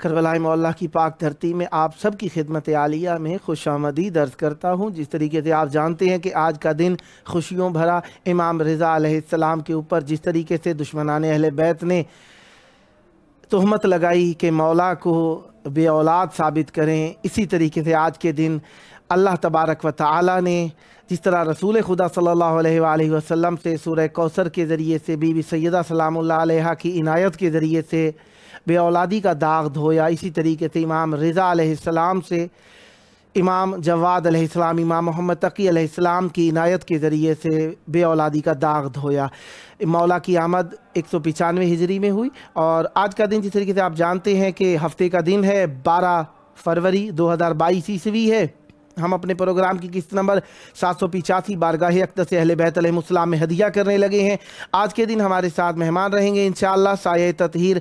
کربلائے مولا کی پاک دھرتی میں آپ سب کی خدمت عالیہ میں خوش آمدید عرض کرتا ہوں۔ جس طریقے سے آپ جانتے ہیں کہ آج کا دن خوشیوں بھرا، امام رضا علیہ السلام کے اوپر جس طریقے سے دشمنان اہل بیت نے تہمت لگائی کہ مولا کو بے اولاد ثابت کریں، اسی طریقے سے آج کے دن اللہ تبارک و تعالی نے جس طرح رسول خدا صلی اللہ علیہ وآلہ وسلم سے سورہ کوثر کے ذریعے سے بی بی سیدہ سلام اللہ علیہا کی عنایت کے ذریعے سے بے اولادی کا داغ دھویا، اسی طریقے سے امام رضا علیہ السلام سے امام جواد علیہ السلام، امام محمد تقی علیہ السلام کی عنایت کے ذریعے سے بے اولادی کا داغ دھویا۔ مولا کی آمد 195 ہجری میں ہوئی، اور آج کا دن جس طریقے سے آپ جانتے ہیں کہ ہفتے کا دن ہے، 12 فروری 2022 عیسوی ہے۔ ہم اپنے پروگرام کی قسط نمبر 785 بارگاہ اقدس اہل بیت علیہ السلام میں ہدیہ کرنے لگے ہیں۔ آج کے دن ہمارے ساتھ مہمان رہیں گے انشاءاللہ سایہ تطہیر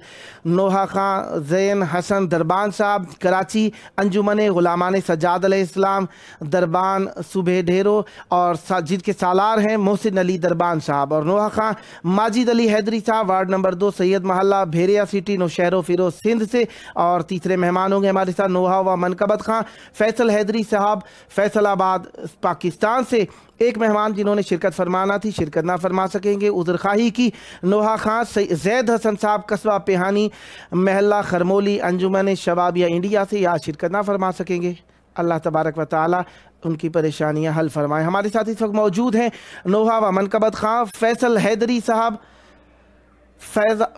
نوحہ خان زین حسن دربان صاحب، کراچی انجمن غلامان سجاد علیہ السلام دربان صوبہ ڈھیرو، اور جن کے سالار ہیں محسن علی دربان صاحب، اور نوحہ خان ماجد علی حیدری صاحب وارڈ نمبر 2 سید محلہ بھیریا سٹی نوشہر و فیروز سندھ سے، اور تیسرے مہمان ہوں گے ہمارے ساتھ نوحہ و منقبت خان فیصل حیدری صاحب فیصل آباد پاکستان سے۔ ایک مہمان جنہوں نے شرکت فرمانا تھی، شرکت نہ فرما سکیں گے، عذر خواہی کی، نوحہ خان زید حسن صاحب قصبہ پیہانی محلہ خرمولی انجمن شبابیہ انڈیا سے، یا شرکت نہ فرما سکیں گے۔ اللہ تبارک و تعالی ان کی پریشانیاں حل فرمائے۔ ہمارے ساتھ اس وقت موجود ہیں نوحہ و منقبت خان فیصل حیدری صاحب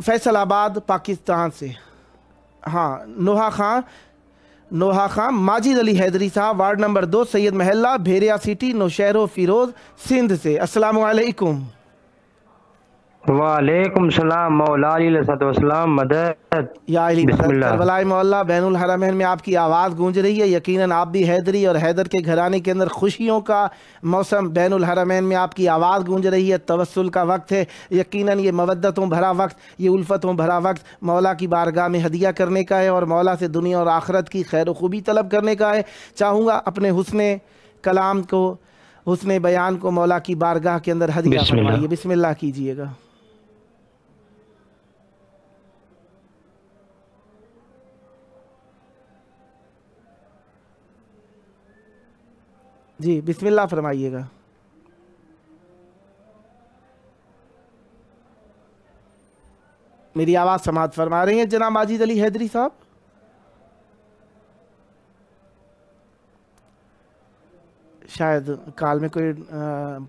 فیصل آباد پاکستان سے۔ ہاں، نوحہ خان ماجد علی حیدری صاحب وارڈ نمبر 2 سید محلہ بھیریا سٹی نوشہر و فیروز سندھ سے۔ السلام علیکم۔ وعلیکم السلام مولا علیہ السلام مدد یا علی بسم مدد۔ اللہ۔ کربلائے مولا بین الحرمین میں آپ کی آواز گونج رہی ہے، یقیناً آپ بھی حیدری اور حیدر کے گھرانے کے اندر خوشیوں کا موسم، بین الحرمین میں آپ کی آواز گونج رہی ہے، توسل کا وقت ہے، یقیناً یہ مودتوں بھرا وقت، یہ الفتوں بھرا وقت مولا کی بارگاہ میں ہدیہ کرنے کا ہے، اور مولا سے دنیا اور آخرت کی خیر و خوبی طلب کرنے کا ہے۔ چاہوں گا اپنے حسن کلام کو، حسن بیان کو مولا کی بارگاہ کے اندر ہدیہ فرمائیے۔ بسم اللہ کیجئے گا۔ جی بسم اللہ فرمائیے گا۔ میری آواز سماعت فرما رہے ہیں جناب ماجد علی حیدری صاحب؟ شاید کال میں کوئی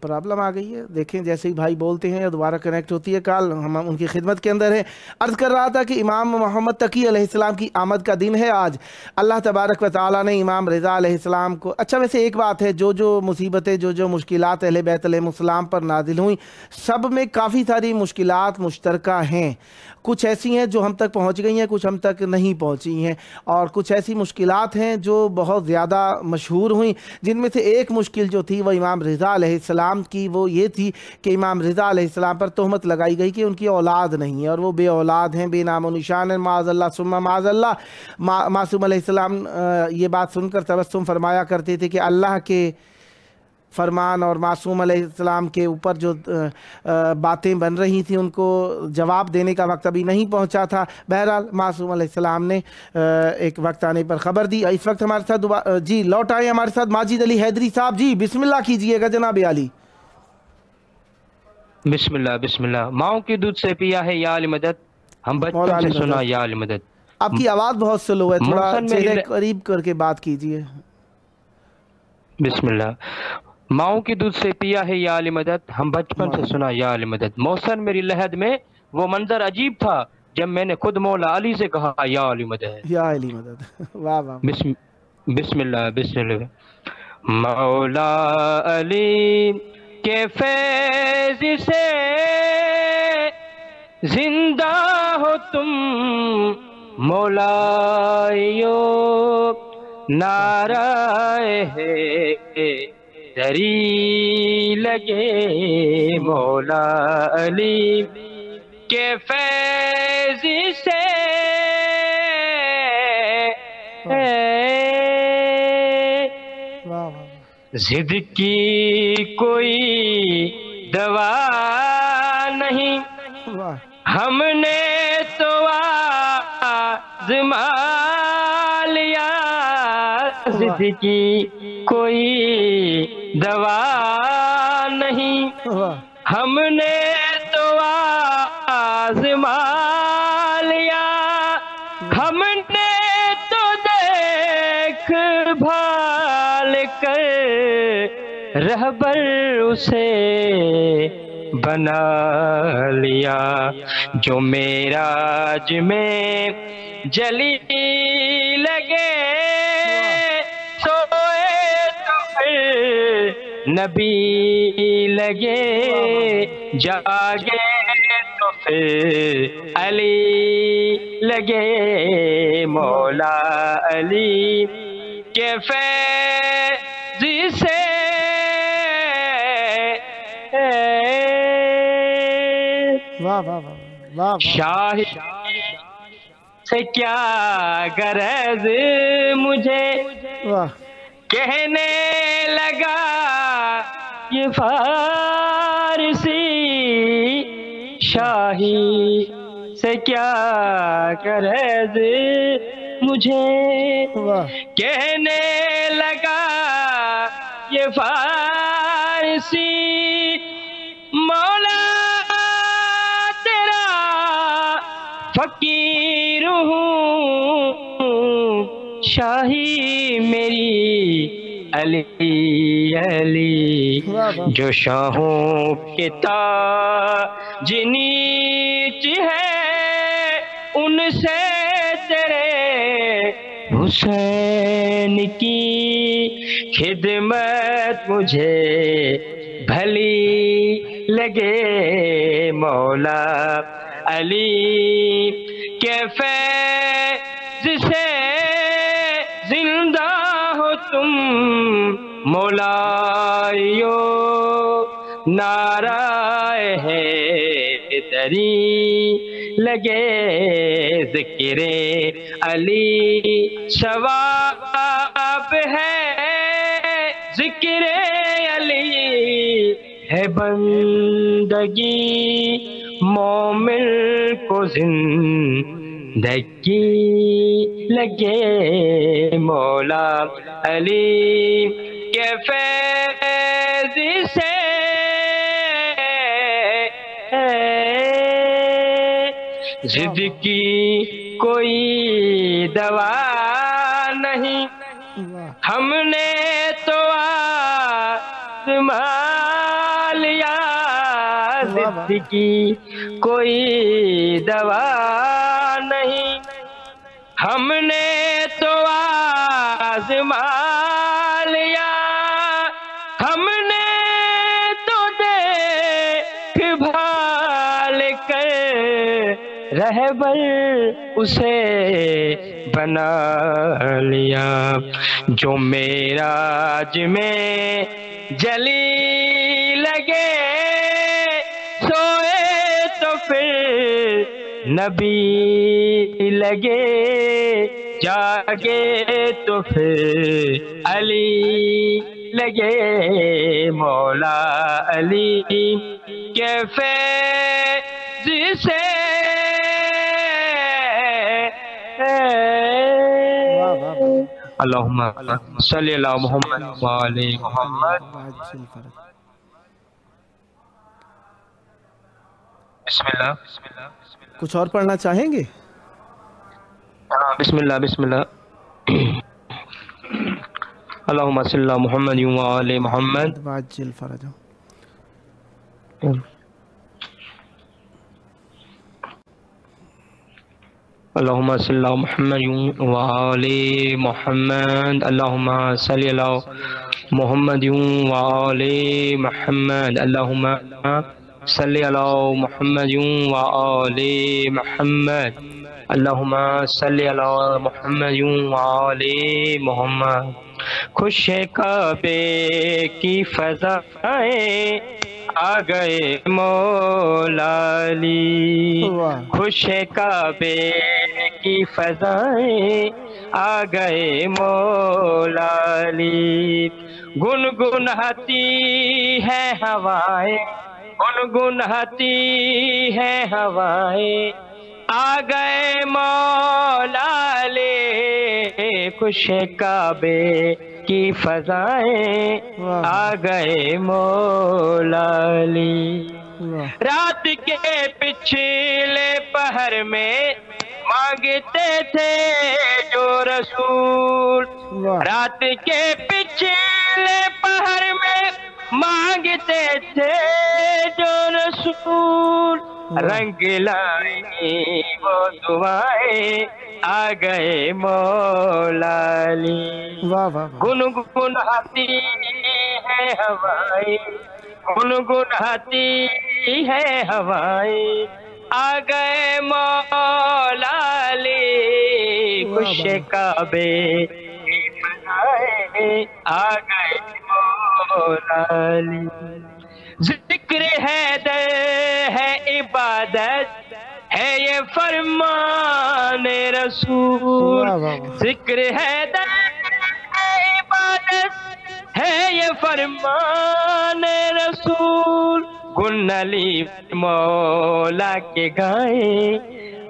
پرابلم آ گئی ہے، دیکھیں جیسے ہی بھائی بولتے ہیں یا دوبارہ کنیکٹ ہوتی ہے کال، ہم ان کی خدمت کے اندر ہیں۔ عرض کر رہا تھا کہ امام محمد تقی علیہ السلام کی آمد کا دن ہے آج۔ اللہ تبارک و تعالیٰ نے امام رضا علیہ السلام کو، اچھا ویسے ایک بات ہے، جو مصیبتیں جو مشکلات اہل بیت علیہ السلام پر نازل ہوئیں، سب میں کافی ساری مشکلات مشترکہ ہیں۔ کچھ ایسی ہیں جو ہم تک پہنچ گئی ہیں، کچھ ہم تک نہیں پہنچی ہیں، اور کچھ ایسی مشکلات ہیں جو بہت زیادہ مشہور ہوئیں، جن میں سے ایک مشکل جو تھی وہ امام رضا علیہ السلام کی، وہ یہ تھی کہ امام رضا علیہ السلام پر تہمت لگائی گئی کہ ان کی اولاد نہیں ہے، اور وہ بے اولاد ہیں، بے نام و نشان ہیں، معاذ اللہ ثم معاذ اللہ۔ معصوم علیہ السلام یہ بات سن کر تبسم فرمایا کرتے تھے کہ اللہ کے فرمان اور معصوم علیہ السلام کے اوپر جو باتیں بن رہی تھیں ان کو جواب دینے کا وقت ابھی نہیں پہنچا تھا۔ بہرحال معصوم علیہ السلام نے ایک وقت آنے پر خبر دی۔ اس وقت ہمارے ساتھ جی لوٹ آئے ہمارے ساتھ ماجد علی حیدری صاحب، جی بسم اللہ کیجئے گا جناب علی۔ بسم اللہ بسم اللہ۔ ماؤں کے دودھ سے پیا ہے یا علی مدد، ہم بچپن سے سنا یا علی مدد۔ آپ کی آواز بہت سلو ہے، تھوڑا چہرے قریب کر کے بات کیجئے۔ بسم اللہ۔ ماؤں کی دودھ سے پیا ہے یا علی مدد، ہم بچپن سے سنا یا علی مدد۔ موسن میری لحد میں وہ منظر عجیب تھا جب میں نے خود مولا علی سے کہا یا علی مدد، یا علی مدد۔ واہ واہ۔ بسم اللہ بسم اللہ۔ مولا علی کے فیض سے زندہ ہو تم مولایو، نعرہ ہے دری لگے مولا علی کے فیض سے، ضد کی کوئی دوا نہیں، ہم نے تو آزمایا ضد کی کوئی دوا نہیں، ہم نے تو آزما لیا، ہم نے تو دیکھ بھال کر رہبر اسے بنا لیا، جو معراج میں جلی لگے سوئے تو پھر نبی لگے، جاگے تو پھر علی لگے، مولا علی کے فیض سے شاہ سے کیا غرض مجھے کہنے لگا یہ فارسی، شاہی سے کیا غرض مجھے کہنے لگا یہ فارسی، مولا تیرا فقیر ہوں، شاہی میری علی علی، جو شاہوں کے تاج نیچ ہے ان سے تیرے حسین کی خدمت مجھے بھلی لگے، مولا علی کے فیض سے زندہ ہو تم مولایو، نعرہ حیدری لگے، ذکر علی ثواب ہے، ذکر علی ہے بندگی، مومن کو زندگی لگے، مولا علی کے فیض سے ضد کی کوئی دوا نہیں، ہم نے تو آزما لیا، ضد کی کوئی دوا نہیں، ہم نے تو آزما لیا، ہم نے تو دیکھ بھال کر رہبر اسے بنا لیا، جو معراج میں جلی لگے سوئے تو پھر نبی لگے، جاگے تو پھر علی لگے، مولا علی کے فیض سے اللہم صلی اللہ محمد وآلہ محمد۔ بسم اللہ، کچھ اور پڑھنا چاہیں گے؟ بسم اللہ بسم اللہ۔ اللہم صلی اللہ محمد وآلہ محمد وعجل فرجہ۔ اللہم صلی اللہ محمد وآلہ محمد، اللہم صلی اللہ محمد وآلہ محمد، اللہم صلی اللہ محمد وآلہ محمد، اللہم صلی اللہ محمد وآلہ محمد۔ خوش کعبے کی فضائیں آ گئے مولا علی، خوش کعبے کی فضائیں آ گئے مولا علی، گنگناتی ہے ہوائیں، گنگناتی ہے ہوائیں، آ گئے مولا علی خوش کعبے کی فضائیں آ گئے مولا علی۔ رات کے پچھلے پہر میں مانگتے تھے جو رسول، رات کے پچھلے پہر میں مانگتے تھے جو رسول، رنگ لائی وہ دعائیں آ گئے مولا علی۔ گنگناتی ہے ہوائیں، گنگناتی ہے ہوائیں آ گئے مولا علی، خوش کعبے کی فضائیں آ گئے مولا علی۔ ذکر حیدر ہے عبادت ہے یہ فرمان رسول، ذکر حیدر ہے عبادت ہے یہ فرمان رسول، گن علی مولا کے گائے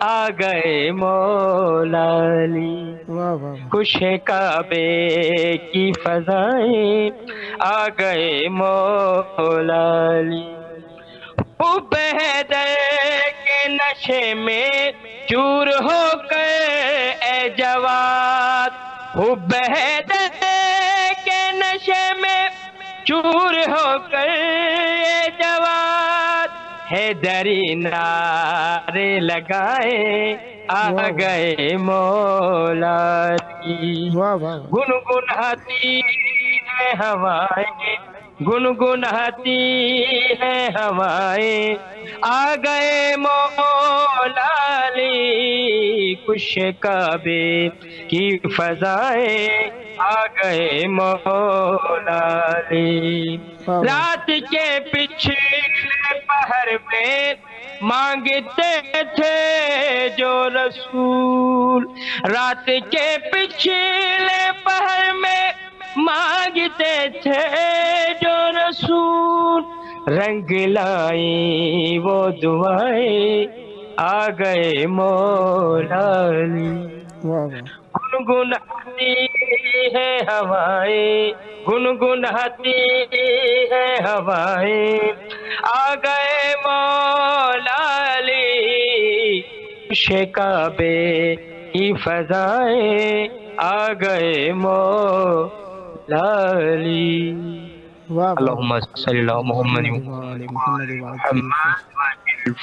آ گئے مولا علی، خوش کعبے کی فضائیں آ گئے مولا علی۔ حب حیدر کے نشے میں چور ہو کر اے جواد، حب حیدر کے نشے میں چور ہو کر اے جواد، حیدری نعرے لگائے آ گئے مولا علی، گنگناتی ہے ہوائیں، گنگناتی ہے ہوائیں آ گئے مولا علی، خوش کعبے کی فضائیں آ گئے مولا علی۔ رات کے پچھلے پہر میں مانگتے تھے جو رسول، رات کے پچھلے پہر میں مانگتے تھے جو رسول، رنگ لائی وہ دعائیں آ گئے مولا علی، گنگناتی ہے ہوائیں، گنگناتی ہے ہوائیں آ گئے مولا علی، خوش کعبے کی فضائیں آ گئے مولا علی۔ اللہم صلی اللہ محمد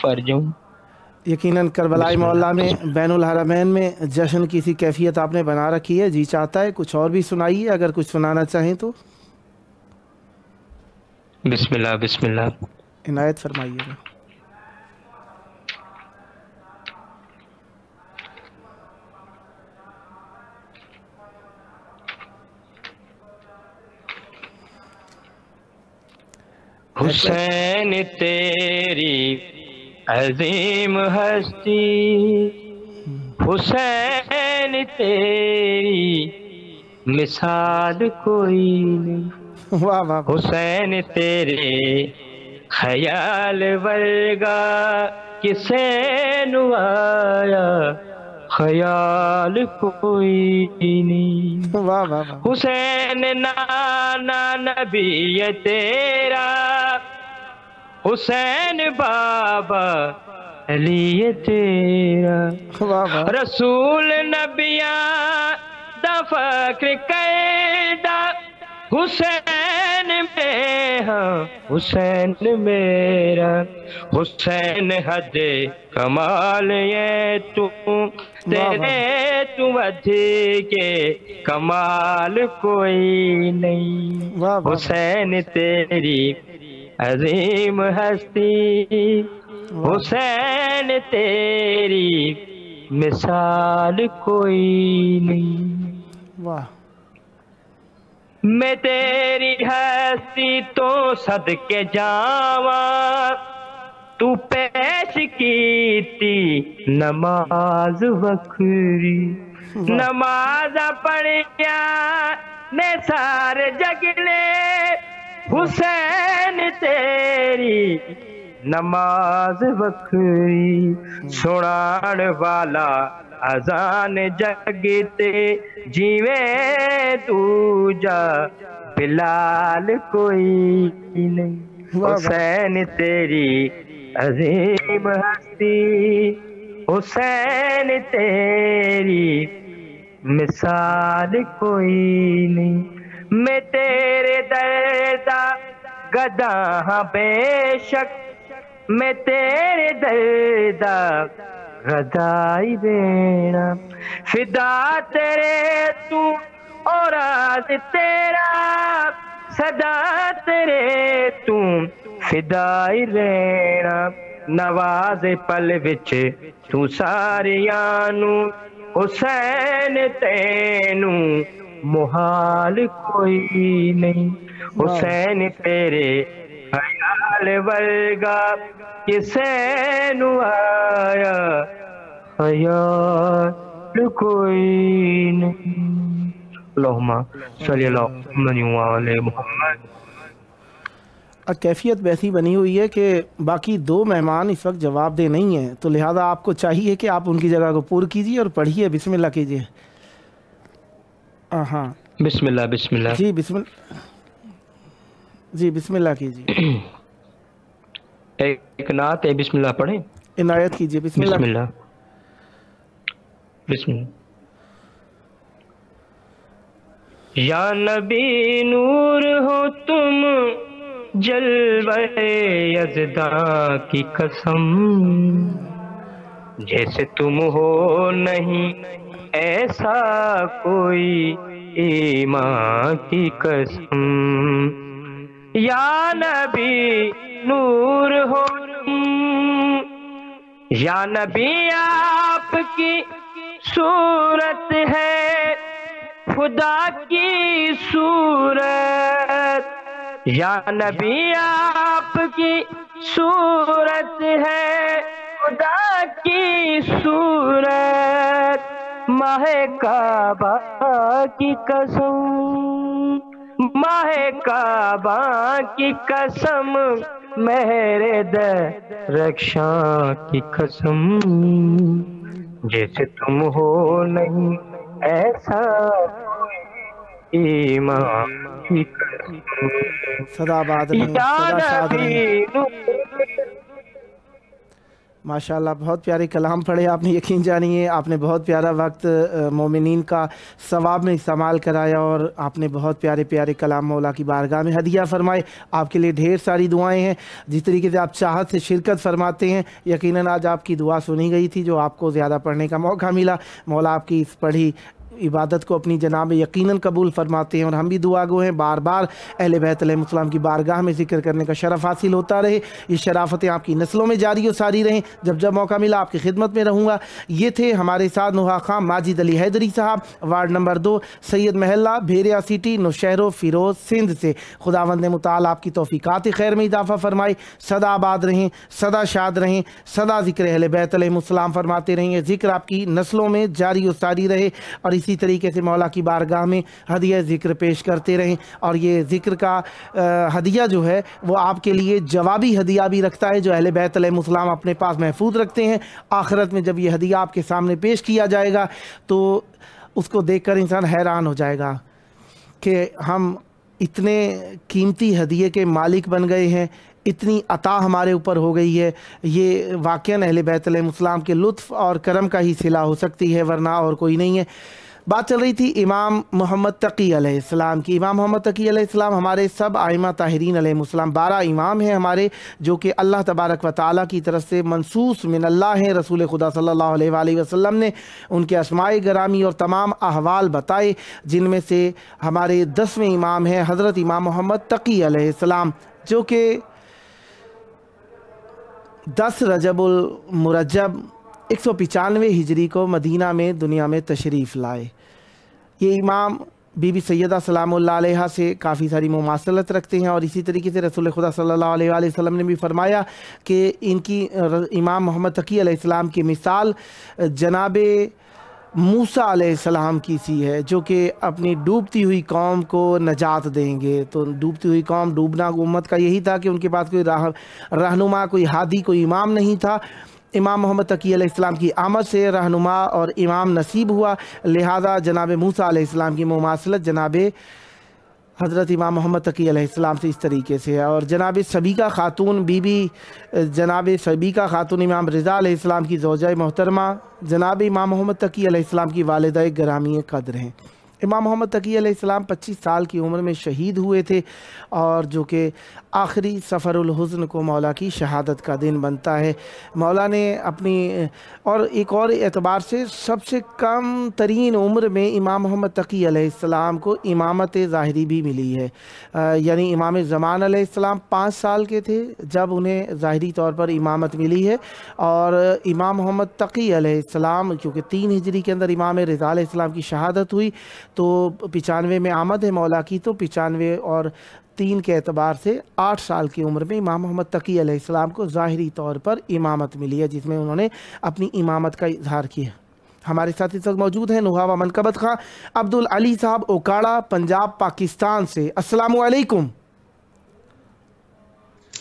فرجم۔ یقیناً کربلائی معلیٰ میں بین الحرمین میں جشن کی سی کیفیت آپ نے بنا رکھی ہے، جی چاہتا ہے کچھ اور بھی سنائیے اگر کچھ سنانا چاہیں تو۔ بسم اللہ بسم اللہ، عنایت فرمائیے گا۔ حسین تیری عظیم ہستی، حسین تیری مثال کوئی نہیں، واہ واہ، حسین تیرے خیال ورگا کسے نو آیا خیال کوئی نہیں، واہ واہ، حسین نانا نبی تیرا، حسین بابا علی تیرا، رسول نبیاں دا فخر کردہ حسین میں ہاں حسین میرا، حسین حد کمال یہ تو تیرے تو ودھی کے کمال کوئی نہیں، حسین تیری عظیم ہستی، حسین تیری مثال کوئی نہیں، واہ، میں تیری ہستی تو صدقے جاواں، تو پیش کیتی نماز وکری، نماز پڑھیا نے سارے جگ نے، حسین تیری نماز بکری سنان والا اذان جگتے جیویں دوجا بلال کوئی نہیں حسین تیری عظیم ہستی حسین تیری مثال کوئی نہیں میں تیرے درد گدا ہاں بے شک میں تیرے درد گدائی دینا فدا تیرے تو اور راز تیرا صدا تیرے تو فدائی رہنا نواز پل وچ تو ساریانو حسین تینو محال کوئی نہیں حسین تیرے خیال ورگا کسے نو آیا خیال کوئی نہیں اللہم صلی اللہ علیہ محمد۔ کیفیت ویسی بنی ہوئی ہے کہ باقی دو مہمان اس وقت جواب دہ نہیں ہیں، تو لہذا آپ کو چاہیے کہ آپ ان کی جگہ کو پور کیجیے اور پڑھیے، بسم اللہ کیجیے۔ ہاں بسم اللہ بسم اللہ جی بسم اللہ کیجیے، ایک نعت ہے، بسم اللہ پڑھیں، عنایت کیجیے۔ بسم اللہ بسم اللہ۔ یا نبی نور ہو تم جلوہ یزداں کی قسم جیسے تم ہو نہیں ایسا کوئی ایمان کی قسم یا نبی نور ہو یا نبی آپ کی صورت ہے خدا کی صورت یا نبی آپ کی صورت ہے خدا کی صورت ماہ کعبہ کی قسم ماہ کعبہ کی قسم میرے درخشاں کی قسم جیسے تم ہو نہیں ایسا ایمان کی قسم صدا آباد رہیں، صدا شاد رہیں۔ ماشاءاللہ بہت پیارے کلام پڑھے آپ نے، یقین جانیے آپ نے بہت پیارا وقت مومنین کا ثواب میں استعمال کرایا، اور آپ نے بہت پیارے پیارے کلام مولا کی بارگاہ میں ہدیہ فرمائے۔ آپ کے لیے ڈھیر ساری دعائیں ہیں، جس طریقے سے آپ چاہت سے شرکت فرماتے ہیں، یقیناً آج آپ کی دعا سنی گئی تھی جو آپ کو زیادہ پڑھنے کا موقع ملا۔ مولا آپ کی اس پڑھی عبادت کو اپنی جناب یقیناً قبول فرماتے ہیں، اور ہم بھی دعا گو ہیں بار بار اہل بیت علیہ السلام کی بارگاہ میں ذکر کرنے کا شرف حاصل ہوتا رہے، یہ شرافتیں آپ کی نسلوں میں جاری و ساری رہیں۔ جب جب موقع ملا آپ کی خدمت میں رہوں گا۔ یہ تھے ہمارے ساتھ نوحہ خان ماجد علی حیدری صاحب، وارڈ نمبر 2 سید محلہ بھیریا سٹی نوشہر و فیروز سندھ سے۔ خداوند متعال آپ کی توفیقات خیر میں اضافہ فرمائے، صدا آباد رہیں، صدا شاد رہیں، صدا ذکر اہل بیت علیہ السلام فرماتے رہیں، یہ ذکر آپ کی نسلوں میں جاری و ساری رہے، اور اسی طریقے سے مولا کی بارگاہ میں ہدیہ ذکر پیش کرتے رہیں۔ اور یہ ذکر کا ہدیہ جو ہے وہ آپ کے لیے جوابی ہدیہ بھی رکھتا ہے جو اہل بیت علیہ السلام اپنے پاس محفوظ رکھتے ہیں۔ آخرت میں جب یہ ہدیہ آپ کے سامنے پیش کیا جائے گا تو اس کو دیکھ کر انسان حیران ہو جائے گا کہ ہم اتنے قیمتی ہدیے کے مالک بن گئے ہیں، اتنی عطا ہمارے اوپر ہو گئی ہے۔ یہ واقعاً اہل بیت علیہ السلام کے لطف اور کرم کا ہی صلہ ہو سکتی ہے، ورنہ اور کوئی نہیں ہے۔ بات چل رہی تھی امام محمد تقی علیہ السلام کی۔ امام محمد تقی علیہ السلام ہمارے سب ائمہ طاہرین علیہ السلام 12 امام ہیں ہمارے، جو کہ اللہ تبارک و تعالیٰ کی طرف سے منصوص من اللہ ہیں۔ رسول خدا صلی اللہ علیہ وآلہ وسلم نے ان کے اسماء گرامی اور تمام احوال بتائے، جن میں سے ہمارے 10ویں امام ہیں حضرت امام محمد تقی علیہ السلام، جو کہ 10 رجب المرجب 195 ہجری کو مدینہ میں دنیا میں تشریف لائے۔ یہ امام بی بی سیدہ سلام اللہ علیہا سے کافی ساری مماثلت رکھتے ہیں، اور اسی طریقے سے رسول خدا صلی اللہ علیہ وآلہ وسلم نے بھی فرمایا کہ ان کی امام محمد تقی علیہ السلام کی مثال جناب موسیٰ علیہ السلام کی سی ہے، جو کہ اپنی ڈوبتی ہوئی قوم کو نجات دیں گے۔ تو ڈوبتی ہوئی قوم، ڈوبنا امت کا یہی تھا کہ ان کے پاس کوئی رہنما، کوئی ہادی، کوئی امام نہیں تھا۔ امام محمد تقی علیہ السلام کی آمد سے رہنما اور امام نصیب ہوا، لہذا جناب موسیٰ علیہ السلام کی مماثلت جناب حضرت امام محمد تقی علیہ السلام سے اس طریقے سے ہے۔ اور جناب سبیکہ خاتون بی بی جناب سبیکہ خاتون امام رضا علیہ السلام کی زوجہ محترمہ جناب امام محمد تقی علیہ السلام کی والدہ گرامی قدر ہیں۔ امام محمد تقی علیہ السلام 25 سال کی عمر میں شہید ہوئے تھے، اور جو کہ آخری سفر الحزن کو مولا کی شہادت کا دن بنتا ہے۔ مولا نے اپنی اور ایک اور اعتبار سے سب سے کم ترین عمر میں امام محمد تقی علیہ السلام کو امامت ظاہری بھی ملی ہے، یعنی امام زمان علیہ السلام 5 سال کے تھے جب انہیں ظاہری طور پر امامت ملی ہے، اور امام محمد تقی علیہ السلام کیونکہ 3 ہجری کے اندر امام رضا علیہ السلام کی شہادت ہوئی، تو 95 میں آمد ہے مولا کی، تو 95 اور 3 کے اعتبار سے 8 سال کی عمر میں امام محمد تقی علیہ السلام کو ظاہری طور پر امامت ملی ہے، جس میں انہوں نے اپنی امامت کا اظہار کیا۔ ہمارے ساتھ اس وقت موجود ہیں نوحہ و منقبت خاں عبدالعلی صاحب اوکاڑا، پنجاب، پاکستان سے۔ السلام علیکم۔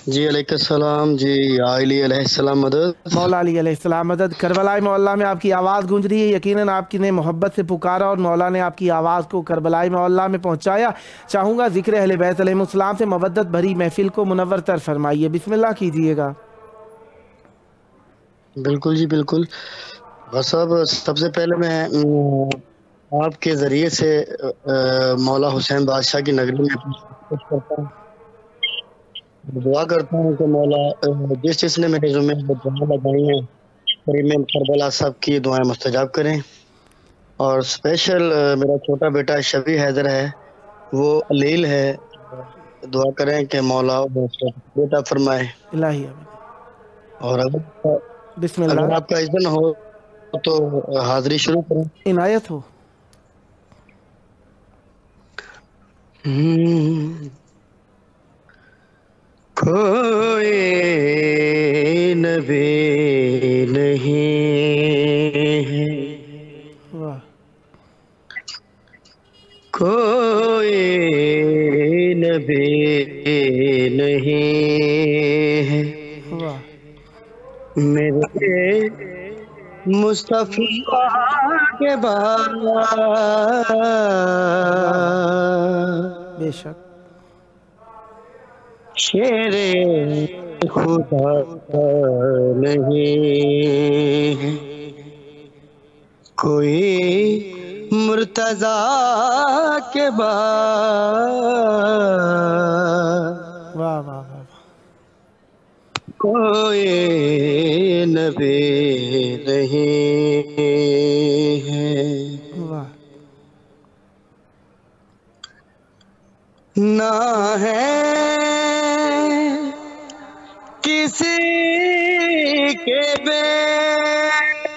جی علیکم السلام۔ جی یا علی علیہ السلام مدد۔ مولا علی علیہ السلام مدد۔ کربلائے معلیٰ میں آپ کی آواز گونج رہی ہے، یقیناً آپ کی نے محبت سے پکارا اور مولا نے آپ کی آواز کو کربلائے معلیٰ میں پہنچایا۔ چاہوں گا ذکر اہل بیت علیہ السلام سے مودت بھری محفل کو منور تر فرمائیے، بسم اللہ کیجئے گا۔ بالکل جی بالکل۔ صاحب سب سے پہلے میں آپ کے ذریعے سے مولا حسین بادشاہ کی نگری میں خوش کرتا ہوں، دعا کرتا ہوں کہ مولا جس نے میرے ذمہ دعائیں لگائی ہیں کریم کربلا صاحب کی دعائیں مستجاب کریں، اور اسپیشل میرا چھوٹا بیٹا شبی حیدر ہے، وہ علیل ہے، دعا کریں کہ مولا بیٹا فرمائے۔ الہی آمین۔ اور بسم اگر اللہ، آپ کا اذن ہو تو حاضری شروع کریں۔ عنایت ہو۔ کوئی نبی نہیں ہے، واہ، کوئی نبی نہیں ہے واہ، میرے مصطفیٰ کے بعد، بے شک، شیر خدا نہیں ہے، کوئی مرتضیٰ کے بعد، واہ واہ واہ، کوئی نبی نہیں ہے، واہ، نہ ہے کسی کے بیٹے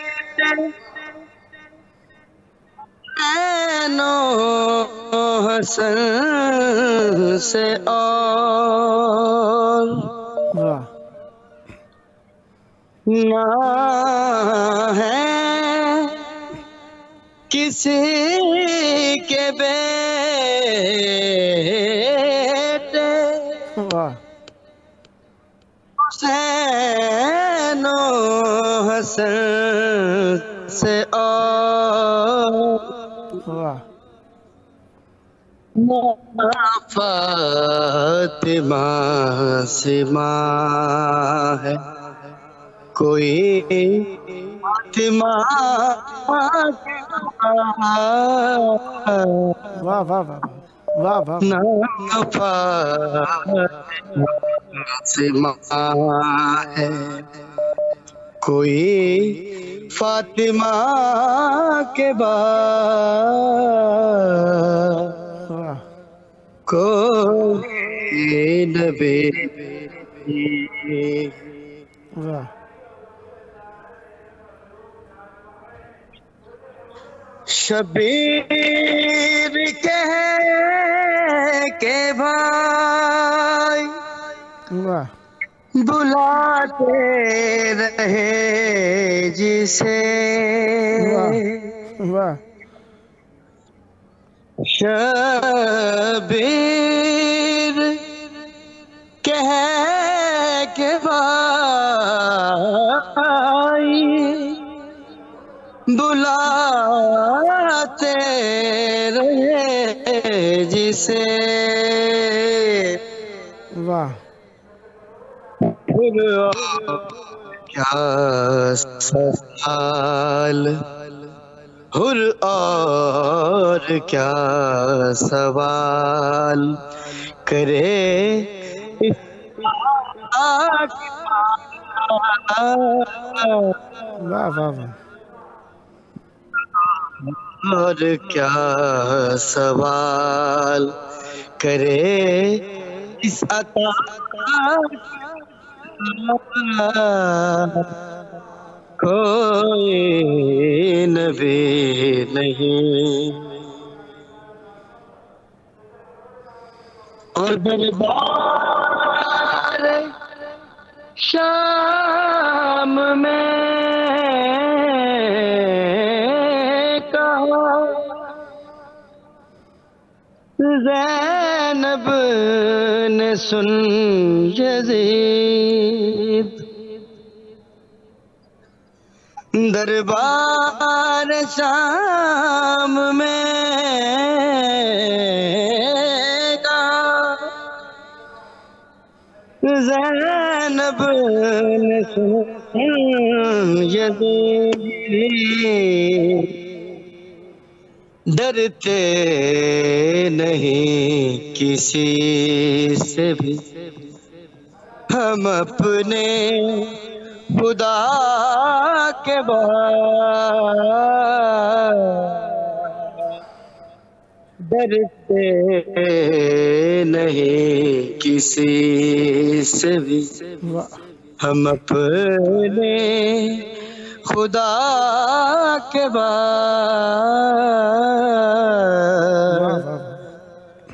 عین و حسن سے اور، واہ، نہ ہے کسی کے بیٹے واہ، حسین و حسن سے اور، واہ، فاطمہ سے ماں ہے، کوئی فاطمہ واہ واہ واہ واہ واہ، نہ فاطمہ سے ماں ہے، کوئی فاطمہ کے بعد، واہ، کوئی نبی واہ، شبیر کہہ کے بھائی واہ، بلاتے رہے جسے، واہ شبیر کہہ کے بھائی بلاتے رہے جسے واہ پھر کیا سوال حر اور کیا سوال کرے اس واہ واہ اور کیا سوال کرے اس عطا کوئی نبی نہیں اور دربار شام میں کہا زینب نے سن یزید دربار شام میں کہا زینب نے سن یزید ڈرتے نہیں کسی سے بھی ہم اپنے خدا کے بعد ڈرتے نہیں کسی سے بھی ہم اپنے خدا کے بعد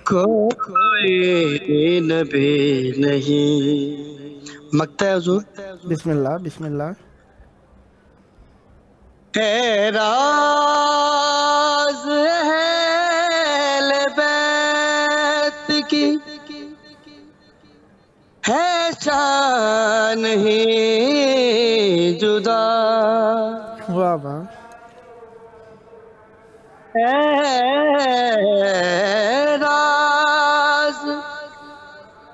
کوئی نبی نہیں مکتا ہے حضور بسم اللہ بسم اللہ ہے راز اہل بیت کی ہے شان ہی جدا واہ واہ ہے راز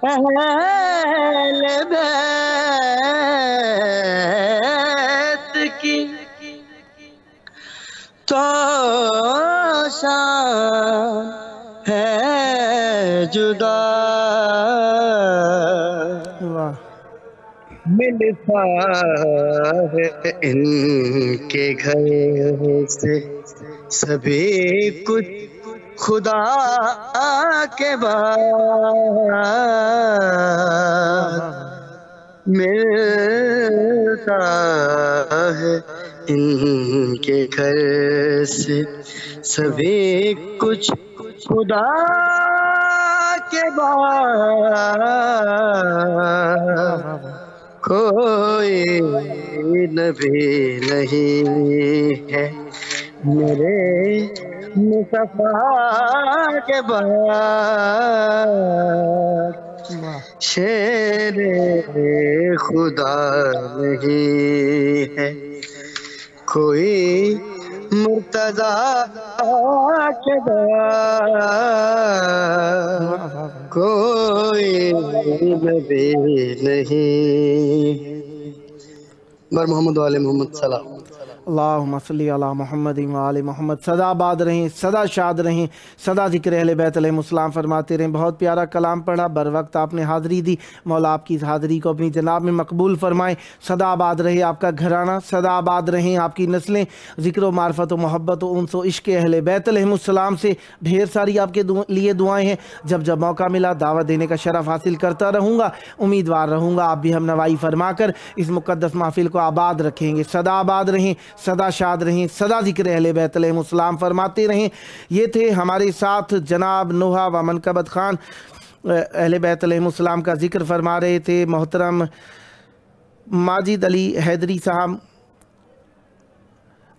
اہل بیت کی تو شان ہے جدا واہ ملتا ہے ان کے گھر سے سبھی کچھ خدا کے بعد ملتا ہے ان کے گھر سے سبھی کچھ خدا کے بعد کوئی نبی نہیں ہے میرے مصطفیٰ کے بعد شیر خدا نہیں ہے کوئی مرتضیٰ کے بعد کوئی نبی نہیں بر محمد و آل محمد سلام اللہم صلی علی محمد و آل محمد صدا آباد رہیں صدا شاد رہیں صدا ذکر اہل بیت علیہ السلام فرماتے رہیں بہت پیارا کلام پڑھا بر وقت آپ نے حاضری دی مولا آپ کی اس حاضری کو اپنی جناب میں مقبول فرمائیں صدا آباد رہے آپ کا گھرانہ صدا آباد رہیں آپ کی نسلیں ذکر و معرفت و محبت و انس و عشق اہل بیت علیہ السلام سے ڈھیر ساری آپ کے لیے دعائیں ہیں جب جب موقع ملا دعوت دینے کا شرف حاصل کرتا رہوں گا امیدوار رہوں گا آپ بھی ہم نوائی فرما کر اس مقدس محفل کو آباد رکھیں گے صدا آباد رہیں صدا شاد رہیں صدا ذکر اہل بیت علیہ السلام فرماتے رہیں یہ تھے ہمارے ساتھ جناب نوحہ و منقبت خان اہل بیت علیہ السلام کا ذکر فرما رہے تھے محترم ماجد علی حیدری صاحب